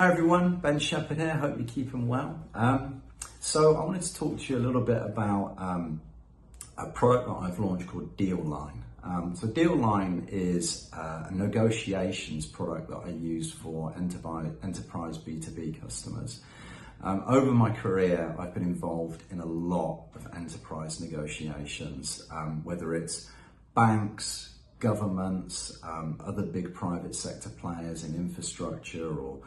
Hi everyone, Ben Shepherd here, hope you're keeping well. So I wanted to talk to you a little bit about a product that I've launched called DealLine. So DealLine is a negotiations product that I use for enterprise B2B customers. Over my career, I've been involved in a lot of enterprise negotiations, whether it's banks, governments, other big private sector players in infrastructure or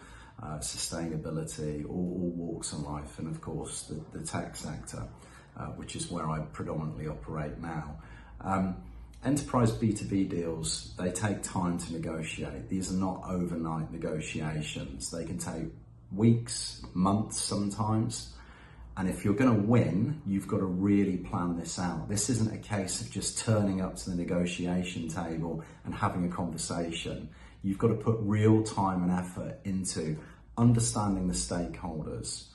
sustainability, all walks of life, and of course the tech sector, which is where I predominantly operate now. Enterprise B2B deals, they take time to negotiate. These are not overnight negotiations. They can take weeks, months sometimes. And if you're going to win, you've got to really plan this out. This isn't a case of just turning up to the negotiation table and having a conversation. You've got to put real time and effort into understanding the stakeholders,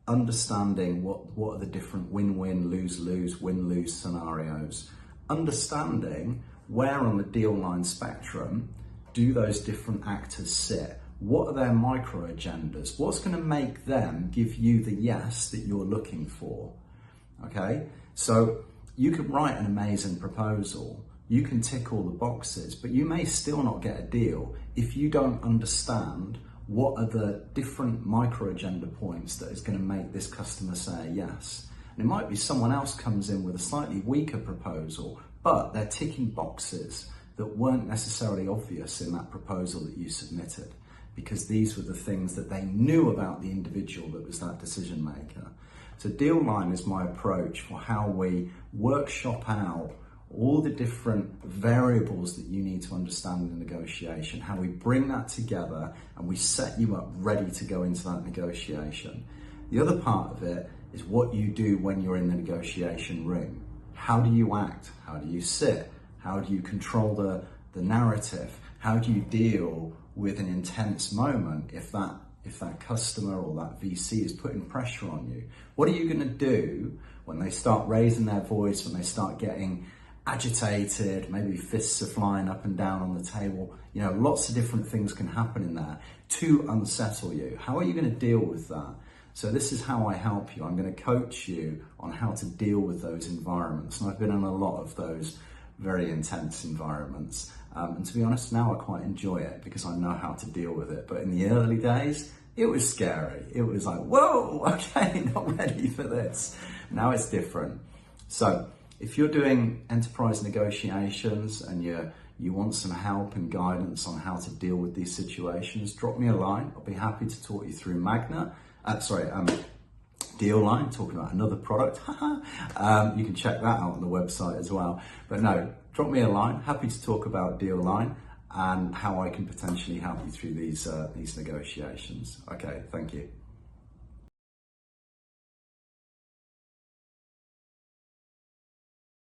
understanding what are the different win-win, lose-lose, win-lose scenarios, understanding where on the DealLine spectrum do those different actors sit. What are their micro agendas? What's going to make them give you the yes that you're looking for? Okay, so you could write an amazing proposal, you can tick all the boxes, but you may still not get a deal if you don't understand what are the different micro agenda points that is going to make this customer say yes. And it might be someone else comes in with a slightly weaker proposal, but they're ticking boxes that weren't necessarily obvious in that proposal that you submitted, because these were the things that they knew about the individual that was that decision maker. So DealLine is my approach for how we workshop out all the different variables that you need to understand in negotiation, how we bring that together and we set you up ready to go into that negotiation. The other part of it is what you do when you're in the negotiation room. How do you act? How do you sit? How do you control the narrative? How do you deal with an intense moment if that customer or that VC is putting pressure on you? What are you going to do when they start raising their voice, when they start getting agitated, maybe fists are flying up and down on the table? You know, lots of different things can happen in there to unsettle you. How are you going to deal with that? So this is how I help you. I'm going to coach you on how to deal with those environments. And I've been in a lot of those very intense environments. And to be honest, now I quite enjoy it because I know how to deal with it. But in the early days, it was scary. It was like, whoa, okay, not ready for this. Now it's different. So if you're doing enterprise negotiations and you want some help and guidance on how to deal with these situations, drop me a line. I'll be happy to talk you through DealLine, talking about another product. You can check that out on the website as well. But no, drop me a line. Happy to talk about DealLine and how I can potentially help you through these negotiations. Okay, thank you.